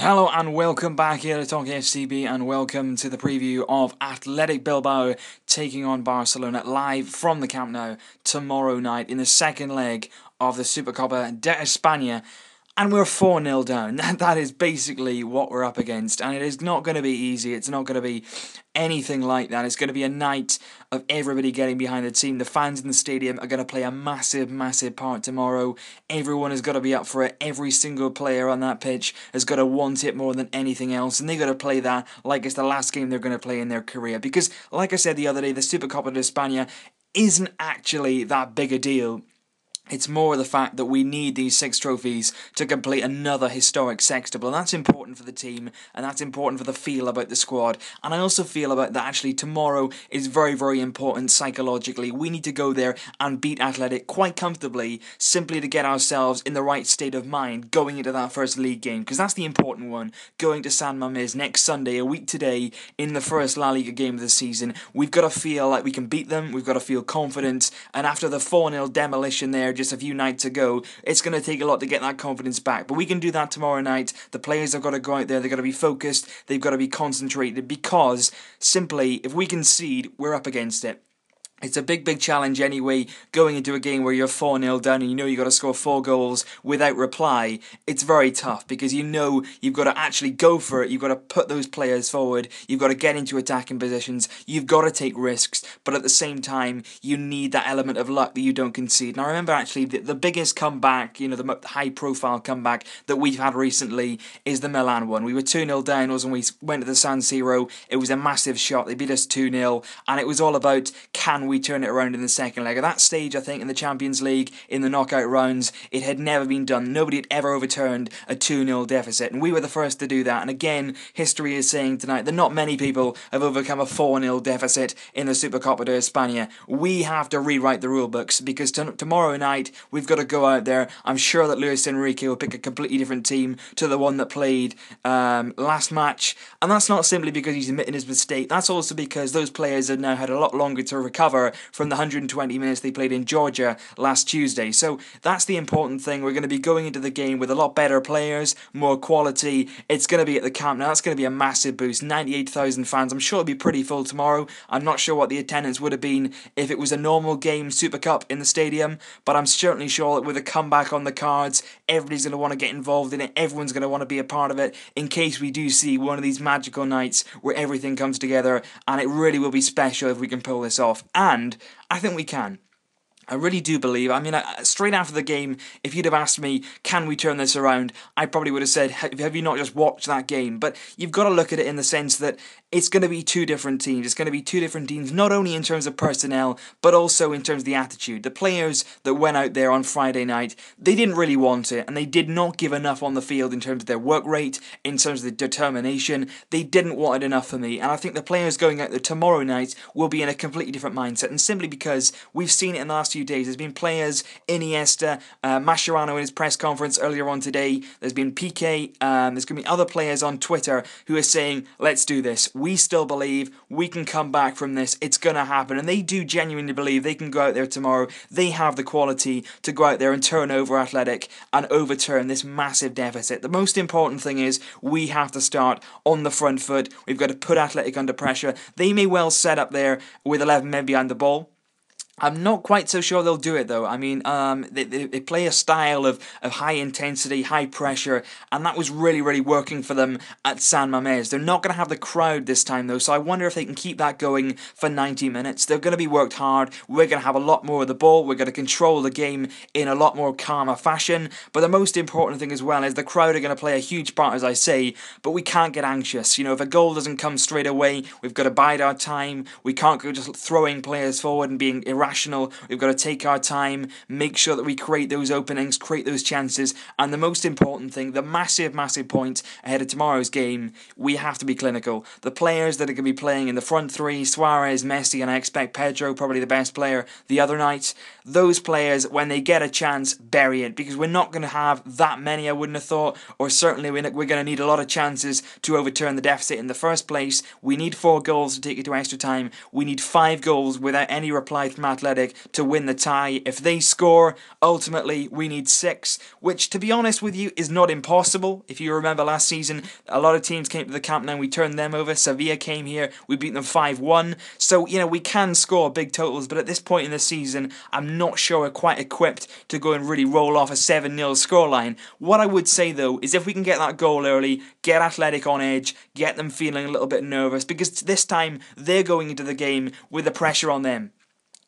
Hello and welcome back here to Talk FCB, and welcome to the preview of Athletic Bilbao taking on Barcelona live from the Camp Nou tomorrow night in the second leg of the Supercopa de España. And we're 4-0 down. That is basically what we're up against. And it is not going to be easy. It's not going to be anything like that. It's going to be a night of everybody getting behind the team. The fans in the stadium are going to play a massive, massive part tomorrow. Everyone has got to be up for it. Every single player on that pitch has got to want it more than anything else. And they've got to play that like it's the last game they're going to play in their career. Because, like I said the other day, the Supercopa de España isn't actually that big a deal. It's more the fact that we need these 6 trophies to complete another historic sextuple, and that's important for the team, and that's important for the feel about the squad. And I also feel about that actually tomorrow is very, very important psychologically. We need to go there and beat Athletic quite comfortably, simply to get ourselves in the right state of mind going into that first league game, because that's the important one. Going to San Mamés next Sunday, a week today, in the first La Liga game of the season, we've got to feel like we can beat them, we've got to feel confident, and after the 4-0 demolition there, just a few nights ago, it's going to take a lot to get that confidence back. But we can do that tomorrow night. The players have got to go out there, they've got to be focused, they've got to be concentrated, because simply, if we concede, we're up against it. It's a big, big challenge anyway, going into a game where you're 4-0 down and you know you've got to score 4 goals without reply. It's very tough because you know you've got to actually go for it. You've got to put those players forward. You've got to get into attacking positions. You've got to take risks. But at the same time, you need that element of luck that you don't concede. And I remember actually the biggest comeback, the high-profile comeback that we've had recently is the Milan one. We were 2-0 down, was when we went to the San Siro. It was a massive shot. They beat us 2-0. And it was all about, can we turn it around in the second leg? At that stage, I think, in the Champions League, in the knockout rounds, it had never been done. Nobody had ever overturned a 2-0 deficit, and we were the first to do that. And again, history is saying tonight that not many people have overcome a 4-0 deficit in the Supercopa de España. We have to rewrite the rule books, because tomorrow night, we've got to go out there. I'm sure that Luis Enrique will pick a completely different team to the one that played last match, and that's not simply because he's admitting his mistake. That's also because those players have now had a lot longer to recover from the 120 minutes they played in Georgia last Tuesday. So that's the important thing. We're going to be going into the game with a lot better players, more quality. It's going to be at the Camp Nou. That's going to be a massive boost. 98,000 fans. I'm sure it'll be pretty full tomorrow. I'm not sure what the attendance would have been if it was a normal game, Super Cup in the stadium, but I'm certainly sure that with a comeback on the cards, everybody's going to want to get involved in it. Everyone's going to want to be a part of it in case we do see one of these magical nights where everything comes together, and it really will be special if we can pull this off. And I think we can. I really do believe. I mean, straight after the game, if you'd have asked me, can we turn this around, I probably would have said, have you not just watched that game? But you've got to look at it in the sense that it's going to be 2 different teams. It's going to be 2 different teams, not only in terms of personnel, but also in terms of the attitude. The players that went out there on Friday night, they didn't really want it, and they did not give enough on the field in terms of their work rate, in terms of the determination. They didn't want it enough for me, and I think the players going out there tomorrow night will be in a completely different mindset, and simply because we've seen it in the last few days. There's been players, Iniesta, Mascherano in his press conference earlier on today. There's been Piqué. There's going to be other players on Twitter who are saying, let's do this. We still believe we can come back from this. It's going to happen. And they do genuinely believe they can go out there tomorrow. They have the quality to go out there and turn over Athletic and overturn this massive deficit. The most important thing is we have to start on the front foot. We've got to put Athletic under pressure. They may well set up there with 11 men behind the ball. I'm not quite so sure they'll do it though. I mean, they play a style of high intensity, high pressure, and that was really, really working for them at San Mamés. They're not going to have the crowd this time though, so I wonder if they can keep that going for 90 minutes. They're going to be worked hard. We're going to have a lot more of the ball. We're going to control the game in a lot more calmer fashion. But the most important thing as well is the crowd are going to play a huge part, as I say, but we can't get anxious. You know, if a goal doesn't come straight away, we've got to bide our time. We can't go just throwing players forward and being irrational. We've got to take our time, make sure that we create those openings, create those chances, and the most important thing, the massive, massive point ahead of tomorrow's game, we have to be clinical. The players that are going to be playing in the front 3, Suarez, Messi, and I expect Pedro, probably the best player the other night, those players, when they get a chance, bury it, because we're not going to have that many, I wouldn't have thought, or certainly we're going to need a lot of chances to overturn the deficit in the first place. We need 4 goals to take it to extra time. We need 5 goals without any reply from Athletic to win the tie. If they score, ultimately we need 6, which to be honest with you is not impossible. If you remember last season, a lot of teams came to the Camp Nou and we turned them over. Sevilla came here, we beat them 5-1. So, we can score big totals, but at this point in the season, I'm not sure we're quite equipped to go and really roll off a 7-0 scoreline. What I would say though is if we can get that goal early, get Athletic on edge, get them feeling a little bit nervous, because this time they're going into the game with the pressure on them.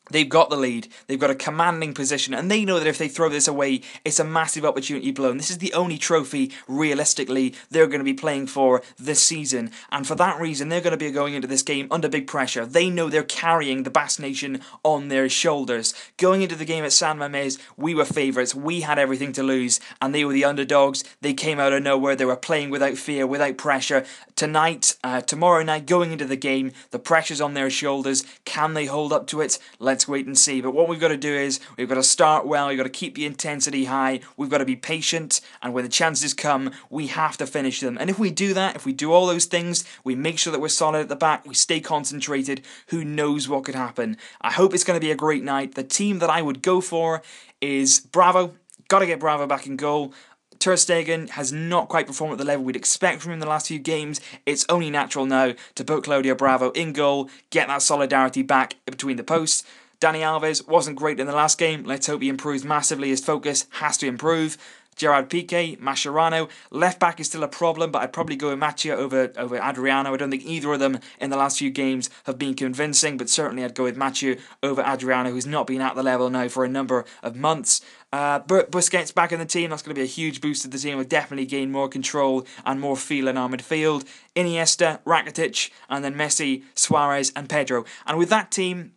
They've got the lead, they've got a commanding position, and they know that if they throw this away, it's a massive opportunity blown. This is the only trophy, realistically, they're going to be playing for this season, and for that reason, they're going to be going into this game under big pressure. They know they're carrying the Basque Nation on their shoulders. Going into the game at San Mamés, we were favourites, we had everything to lose, and they were the underdogs. They came out of nowhere, they were playing without fear, without pressure. Tonight, tomorrow night, going into the game, the pressure's on their shoulders. Can they hold up to it? Let's wait and see. But what we've got to do is we've got to start well, we've got to keep the intensity high, we've got to be patient, and when the chances come, we have to finish them. And if we do that, if we do all those things, we make sure that we're solid at the back, we stay concentrated, who knows what could happen. I hope it's going to be a great night. The team that I would go for is Bravo. Got to get Bravo back in goal. Ter Stegen has not quite performed at the level we'd expect from him in the last few games. It's only natural now to put Claudio Bravo in goal, get that solidarity back between the posts. Dani Alves wasn't great in the last game. Let's hope he improves massively. His focus has to improve. Gerard Piqué, Mascherano. Left back is still a problem, but I'd probably go with Macchia over Adriano. I don't think either of them in the last few games have been convincing, but certainly I'd go with Macchia over Adriano, who's not been at the level now for a number of months. Busquets back in the team, that's going to be a huge boost to the team. We'll definitely gain more control and more feel in our midfield. Iniesta, Rakitic, and then Messi, Suarez and Pedro. And with that team,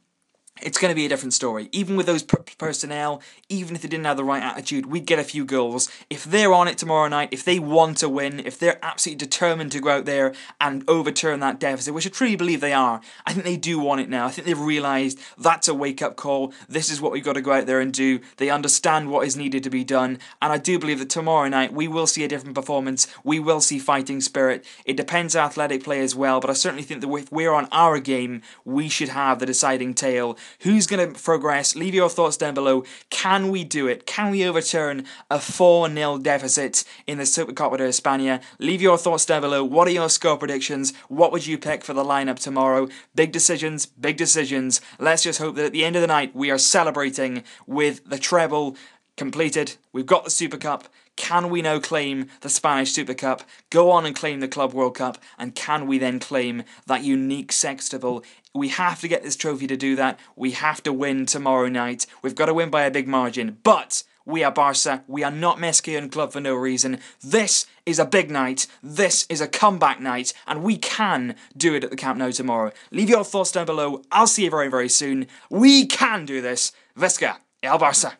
it's going to be a different story. Even with those personnel, even if they didn't have the right attitude, we'd get a few goals. If they're on it tomorrow night, if they want to win, if they're absolutely determined to go out there and overturn that deficit, which I truly believe they are, I think they do want it now. I think they've realised that's a wake-up call. This is what we've got to go out there and do. They understand what is needed to be done. And I do believe that tomorrow night we will see a different performance. We will see fighting spirit. It depends how Athletic play as well, but I certainly think that if we're on our game, we should have the deciding tale. Who's going to progress? Leave your thoughts down below. Can we do it? Can we overturn a 4-0 deficit in the Supercopa de España? Leave your thoughts down below. What are your score predictions? What would you pick for the lineup tomorrow? Big decisions, big decisions. Let's just hope that at the end of the night we are celebrating with the treble completed. We've got the Super Cup. Can we now claim the Spanish Super Cup, go on and claim the Club World Cup, and can we then claim that unique sextuple? We have to get this trophy to do that. We have to win tomorrow night. We've got to win by a big margin, but we are Barça. We are not Mesquian Club for no reason. This is a big night. This is a comeback night, and we can do it at the Camp Nou tomorrow. Leave your thoughts down below. I'll see you very, very soon. We can do this. Visca, el Barça.